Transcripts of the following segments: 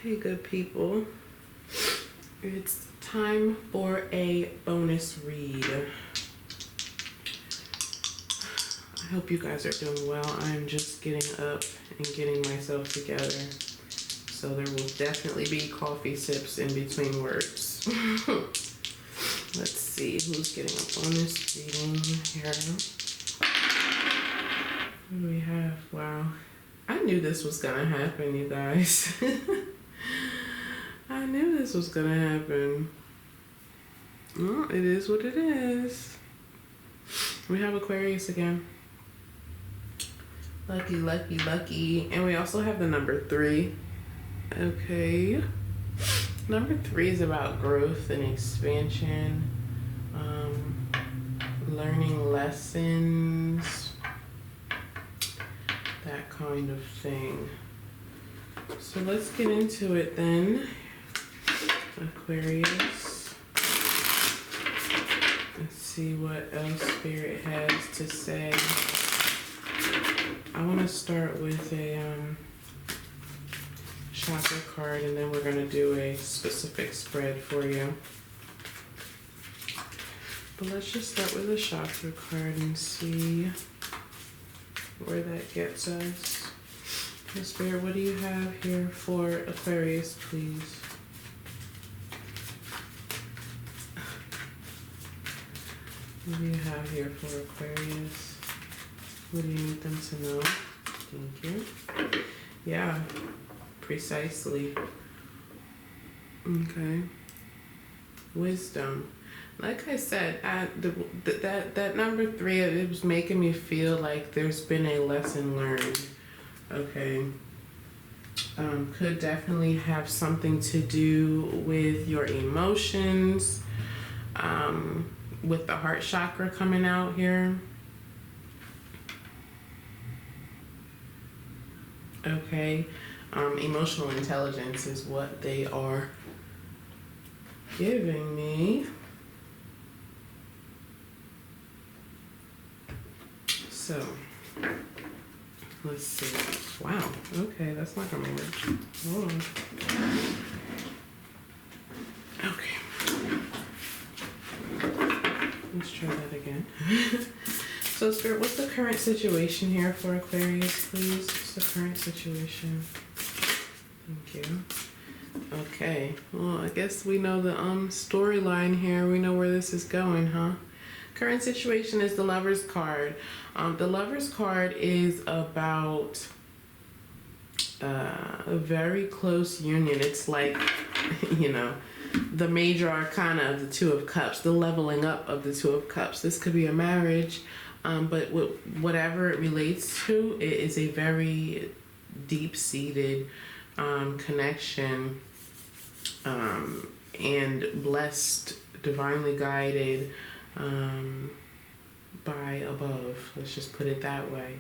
Okay, good people. It's time for a bonus read. I hope you guys are doing well. I'm just getting up and getting myself together. So there will definitely be coffee sips in between words. Let's see who's getting a bonus reading here. What do we have? Wow. I knew this was gonna happen, you guys. I knew this was gonna happen. Well, it is what it is. We have Aquarius again. Lucky, lucky, lucky. And we also have the number 3. Okay. Number 3 is about growth and expansion. Learning lessons. That kind of thing. So let's get into it then. Aquarius. Let's see what else Spirit has to say. I want to start with a chakra card, and then we're going to do a specific spread for you. But let's just start with a chakra card and see where that gets us. Spirit, what do you have here for Aquarius, please? What do you have here for Aquarius? What do you need them to know? Thank you. Yeah, precisely. Okay. Wisdom. Like I said, that number 3, it was making me feel like there's been a lesson learned. Okay. Could definitely have something to do with your emotions, with the heart chakra coming out here. Okay. Emotional intelligence is what they are giving me. So, let's see. Wow. Okay, that's not gonna work. Hold on. Okay. Let's try that again. So, Spirit, what's the current situation here for Aquarius, please? What's the current situation? Thank you. Okay. Well, I guess we know the storyline here. We know where this is going, huh? Current situation is the Lover's card. The Lover's card is about a very close union. It's like, you know, the major arcana of the Two of Cups, the leveling up of the Two of Cups. This could be a marriage, but whatever it relates to, it is a very deep-seated connection, and blessed, divinely guided, by above. Let's just put it that way.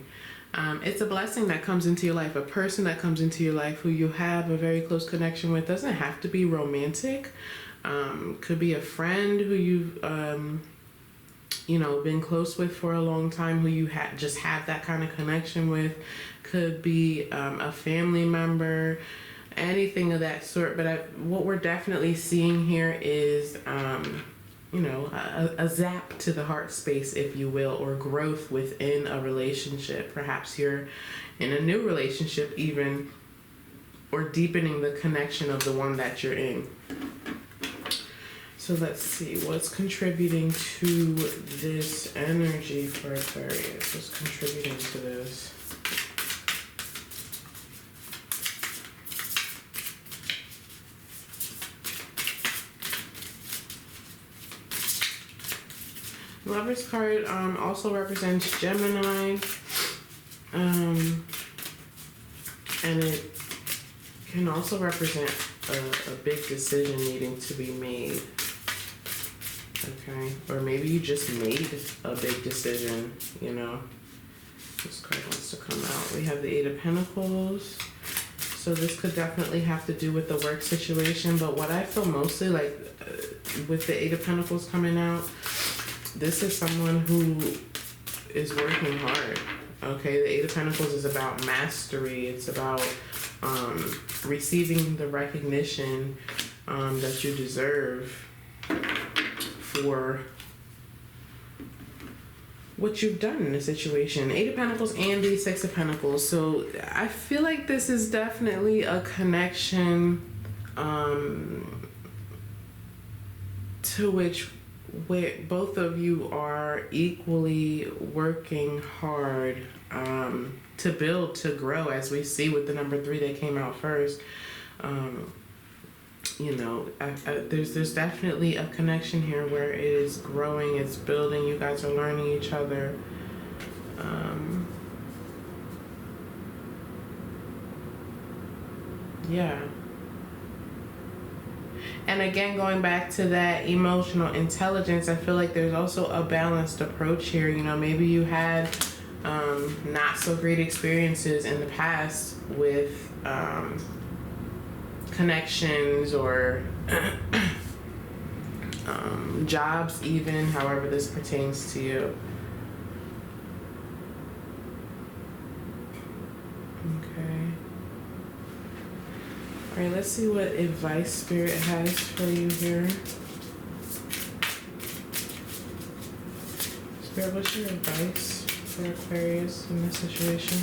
It's a blessing that comes into your life, a person that comes into your life who you have a very close connection with. Doesn't have to be romantic. Could be a friend who you've been close with for a long time, who you just have that kind of connection with. Could be a family member, anything of that sort. But what we're definitely seeing here is a zap to the heart space, if you will, or growth within a relationship. Perhaps you're in a new relationship even, or deepening the connection of the one that you're in. So let's see what's contributing to this energy for Aquarius. What's contributing to this? Lover's card also represents Gemini, and it can also represent a big decision needing to be made. Okay, or maybe you just made a big decision, you know. This card wants to come out. We have the 8 of Pentacles. So this could definitely have to do with the work situation, but what I feel mostly like with the 8 of Pentacles coming out, this is someone who is working hard. Okay, the 8 of Pentacles is about mastery. It's about receiving the recognition that you deserve for what you've done in the situation. 8 of Pentacles and the 6 of Pentacles. So I feel like this is definitely a connection to which both of you are equally working hard to build, to grow, as we see with the number 3 that came out first. You know, there's definitely a connection here where it is growing, it's building, you guys are learning each other. Yeah. And again, going back to that emotional intelligence, I feel like there's also a balanced approach here. You know, maybe you had not so great experiences in the past with connections or jobs even, however this pertains to you. Okay. All right, let's see what advice Spirit has for you here. Spirit, what's your advice for Aquarius in this situation?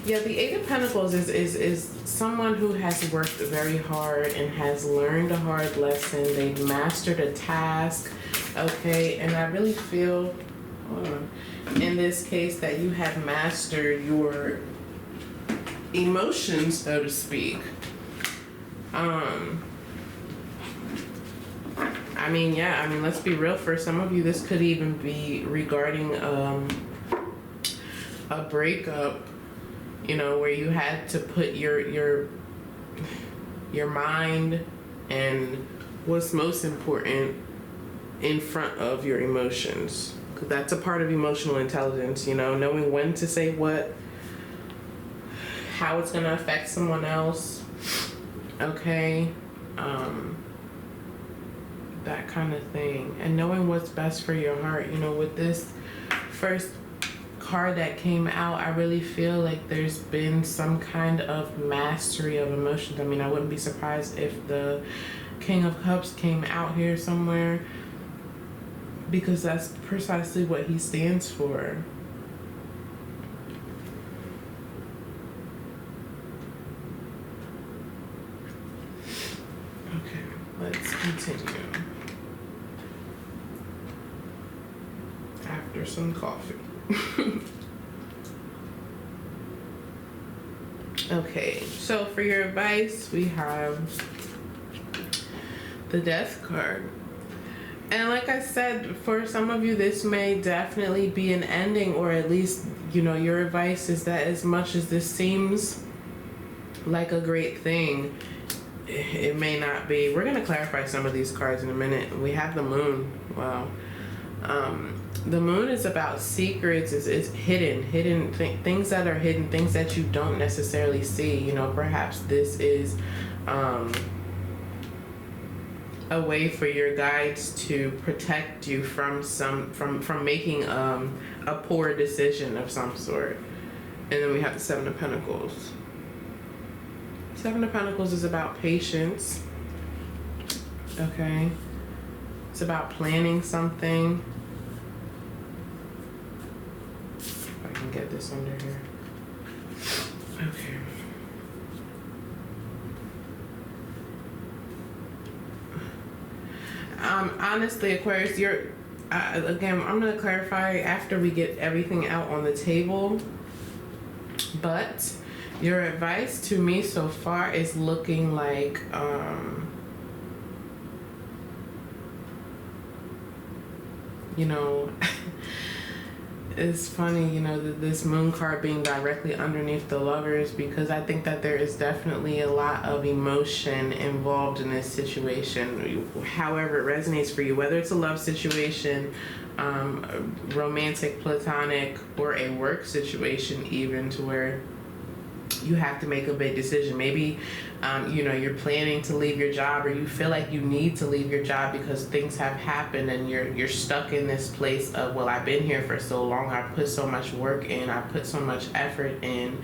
Yeah, the 8 of Pentacles is someone who has worked very hard and has learned a hard lesson. They've mastered a task, okay? And I really feel, in this case, that you have mastered your emotions, so to speak. I mean, yeah, I mean, let's be real. For some of you, this could even be regarding a breakup. You know, where you had to put your mind and what's most important in front of your emotions. 'Cause that's a part of emotional intelligence, you know, knowing when to say what, how it's going to affect someone else, okay, that kind of thing. And knowing what's best for your heart. You know, with this first card that came out, I really feel like there's been some kind of mastery of emotions. I mean, I wouldn't be surprised if the King of Cups came out here somewhere, because that's precisely what he stands for. Okay, let's continue. After some coffee. Okay, so for your advice, we have the Death card. And like I said, for some of you, this may definitely be an ending, or at least, you know, your advice is that as much as this seems like a great thing, it may not be. We're going to clarify some of these cards in a minute. We have the Moon. Wow. The Moon is about secrets, is hidden things that are hidden, things that you don't necessarily see. You know, perhaps this is a way for your guides to protect you from making a poor decision of some sort. And then we have the 7 of Pentacles. 7 of Pentacles is about patience. Okay. It's about planning something. Get this under here. Okay. Honestly, Aquarius, again, I'm going to clarify after we get everything out on the table, but your advice to me so far is looking like you know, it's funny, you know, this Moon card being directly underneath the Lovers, because I think that there is definitely a lot of emotion involved in this situation. However it resonates for you, whether it's a love situation, romantic, platonic, or a work situation even, to where you have to make a big decision. Maybe, you know, you're planning to leave your job, or you feel like you need to leave your job because things have happened and you're stuck in this place of, well, I've been here for so long, I put so much work in, I put so much effort in,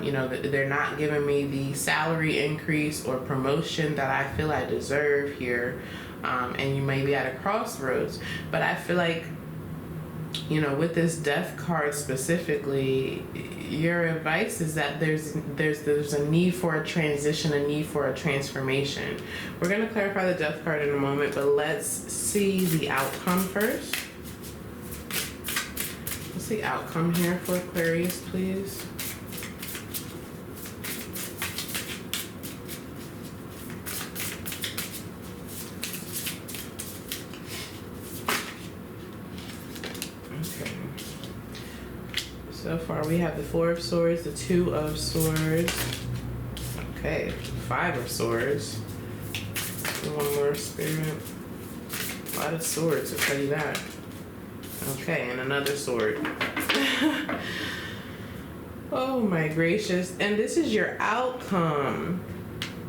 you know, they're not giving me the salary increase or promotion that I feel I deserve here, and you may be at a crossroads. But I feel like, you know, with this death card specifically, your advice is that there's a need for a transition, a need for a transformation. We're going to clarify the death card in a moment, but let's see the outcome first. What's the outcome here for Aquarius, please? So far we have the Four of Swords, the Two of Swords, okay, Five of Swords, one more, Spirit, a lot of swords, I'll tell you that. Okay, and another sword. Oh my gracious, and this is your outcome.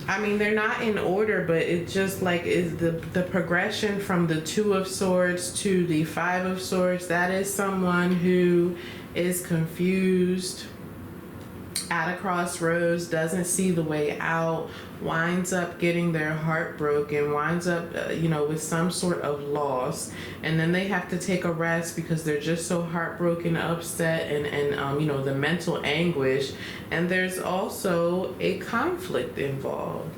I mean, they're not in order, but it just like is the progression from the Two of Swords to the Five of Swords. That is someone who is confused, at a crossroads, doesn't see the way out, winds up getting their heart broken, winds up, you know, with some sort of loss, and then they have to take a rest because they're just so heartbroken, upset, and you know, the mental anguish. And there's also a conflict involved.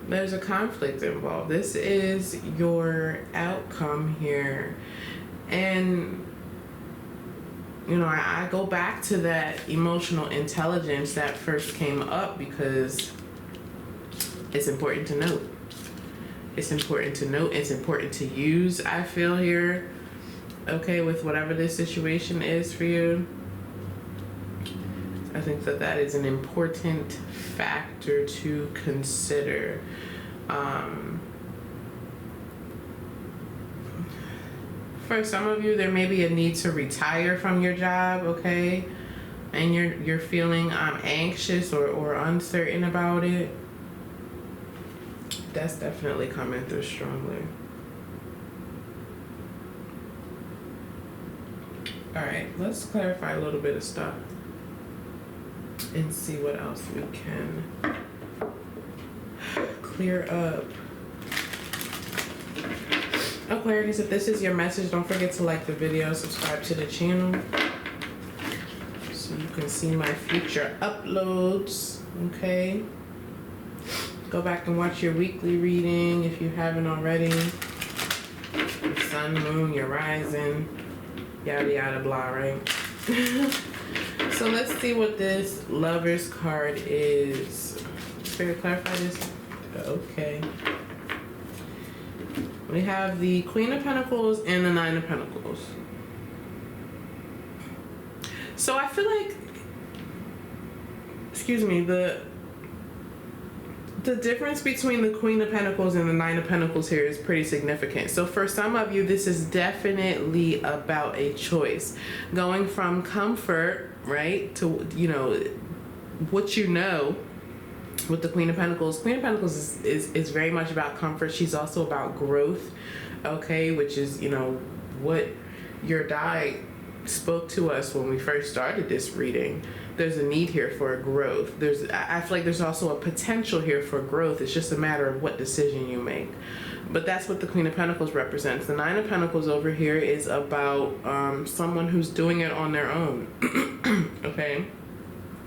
There's a conflict involved. This is your outcome here. And you know, I go back to that emotional intelligence that first came up because it's important to note. It's important to note. It's important to use, I feel here, okay, with whatever this situation is for you. I think that that is an important factor to consider. For some of you, there may be a need to retire from your job, okay? And you're feeling anxious or uncertain about it. That's definitely coming through strongly. All right, let's clarify a little bit of stuff and see what else we can clear up. Aquarius, if this is your message, don't forget to like the video, subscribe to the channel so you can see my future uploads, okay? Go back and watch your weekly reading if you haven't already. Your sun, moon, your rising, yada yada blah, right? So let's see what this Lover's card is. Spirit, clarify this. Okay. We have the Queen of Pentacles and the Nine of Pentacles. So I feel like, excuse me, the difference between the Queen of Pentacles and the Nine of Pentacles here is pretty significant. So for some of you, this is definitely about a choice. Going from comfort, right, to, you know, what you know. With the Queen of Pentacles, Queen of Pentacles is very much about comfort. She's also about growth, okay, which is, you know, what your die spoke to us when we first started this reading. There's a need here for growth. I feel like there's also a potential here for growth. It's just a matter of what decision you make. But that's what the Queen of Pentacles represents. The Nine of Pentacles over here is about someone who's doing it on their own, okay?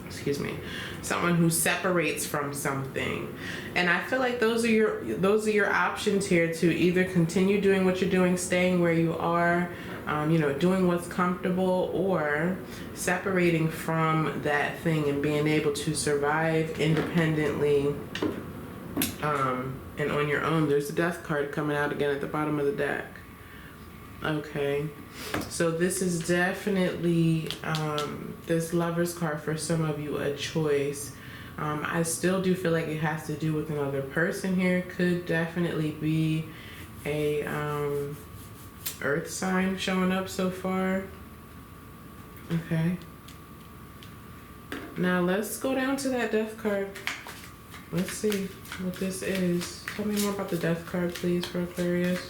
Excuse me. Someone who separates from something. And I feel like those are your options here, to either continue doing what you're doing, staying where you are, you know, doing what's comfortable, or separating from that thing and being able to survive independently and on your own. There's a Death card coming out again at the bottom of the deck. Okay, so this is definitely, this Lover's card for some of you, a choice. I still do feel like it has to do with another person here. Could definitely be a earth sign showing up so far. Okay. Now let's go down to that death card. Let's see what this is. Tell me more about the death card, please, for Aquarius.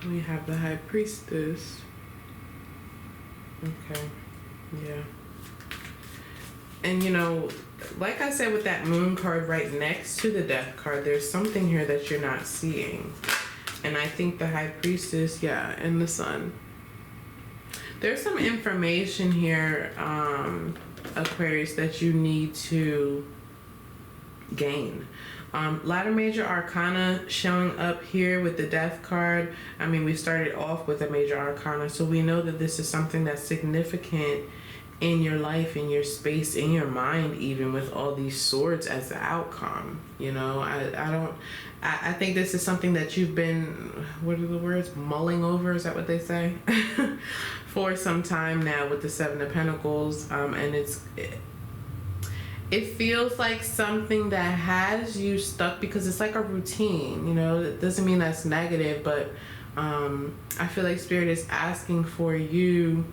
We have the High Priestess. Okay, yeah. And you know, like I said with that Moon card right next to the Death card, there's something here that you're not seeing. And I think the High Priestess, yeah, and the Sun. There's some information here, Aquarius, that you need to gain. Ladder Major Arcana showing up here with the Death card. I mean, we started off with a Major Arcana, so we know that this is something that's significant in your life, in your space, in your mind, even with all these swords as the outcome. You know, I think this is something that you've been, what are the words, mulling over, is that what they say? For some time now with the Seven of Pentacles, and it feels like something that has you stuck because it's like a routine, you know. It doesn't mean that's negative, but I feel like Spirit is asking for you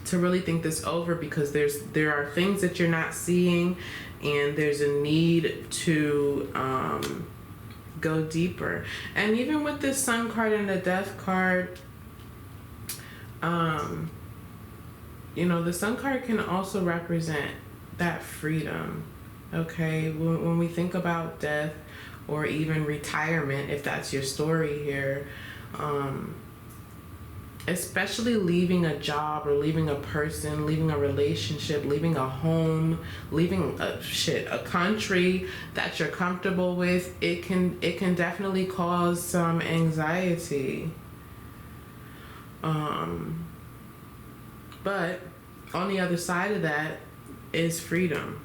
to really think this over, because there are things that you're not seeing, and there's a need to go deeper. And even with this Sun card and the Death card, you know, the Sun card can also represent that freedom. Okay, when we think about death or even retirement, if that's your story here, especially leaving a job or leaving a person, leaving a relationship, leaving a home, leaving a country that you're comfortable with, it can definitely cause some anxiety. But on the other side of that is freedom.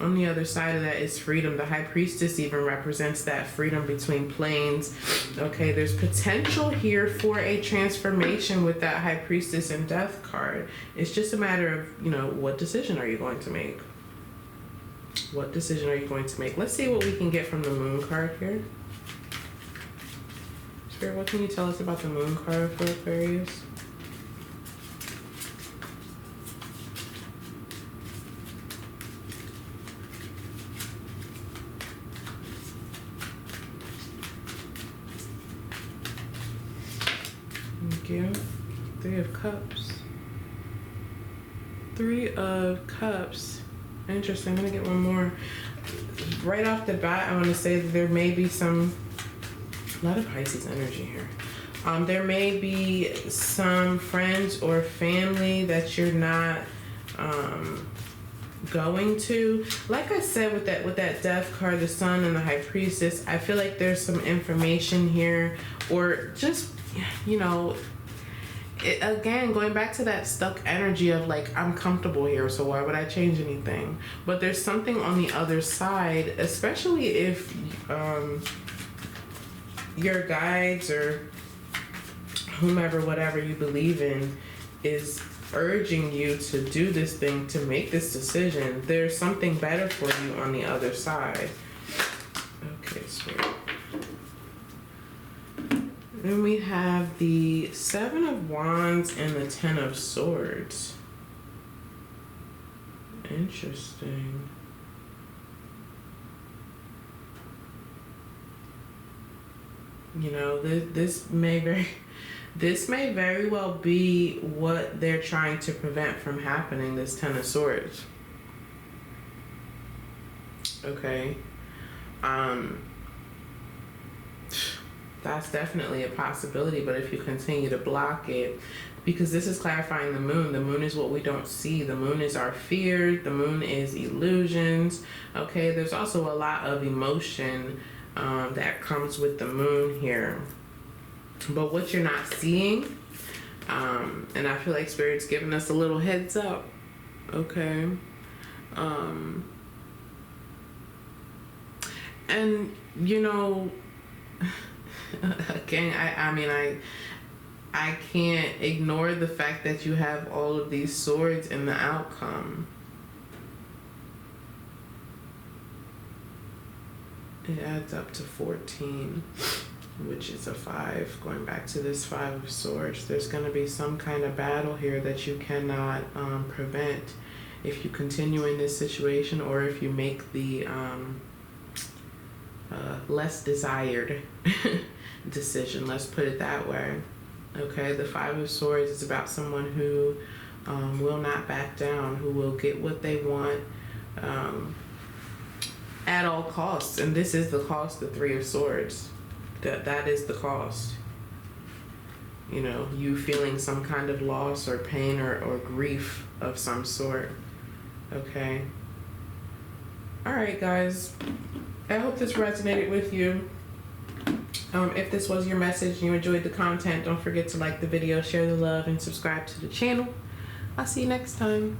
On the other side of that is freedom. The High Priestess even represents that freedom between planes. Okay, there's potential here for a transformation with that High Priestess and Death card. It's just a matter of, you know, what decision are you going to make? What decision are you going to make? Let's see what we can get from the Moon card here. Spirit, what can you tell us about the Moon card for Aquarius? You. Three of Cups. Three of Cups. Interesting. I'm gonna get one more. Right off the bat, I want to say that there may be a lot of Pisces energy here. There may be some friends or family that you're not going to. Like I said with that Death card, the Sun and the High Priestess, I feel like there's some information here, or just, you know, again, going back to that stuck energy of like, I'm comfortable here, so why would I change anything? But there's something on the other side, especially if your guides or whomever, whatever you believe in, is urging you to do this thing, to make this decision. There's something better for you on the other side. Okay, sweet. Then we have the Seven of Wands and the Ten of Swords. Interesting. You know, this may very well be what they're trying to prevent from happening, this Ten of Swords. Okay. That's definitely a possibility, but if you continue to block it, because this is clarifying the Moon is what we don't see. The Moon is our fear. The Moon is illusions. Okay, there's also a lot of emotion that comes with the Moon here. But what you're not seeing, and I feel like Spirit's giving us a little heads up. Okay. And, you know, again, I can't ignore the fact that you have all of these swords in the outcome. It adds up to 14, which is a 5. Going back to this 5 of swords, there's going to be some kind of battle here that you cannot prevent if you continue in this situation, or if you make the less desired decision. Let's put it that way. Okay, the 5 of swords is about someone who will not back down, who will get what they want at all costs. And this is the cost, the 3 of swords. That is the cost. You know, you feeling some kind of loss or pain or grief of some sort. Okay. All right, guys. I hope this resonated with you. If this was your message and you enjoyed the content, don't forget to like the video, share the love, and subscribe to the channel. I'll see you next time.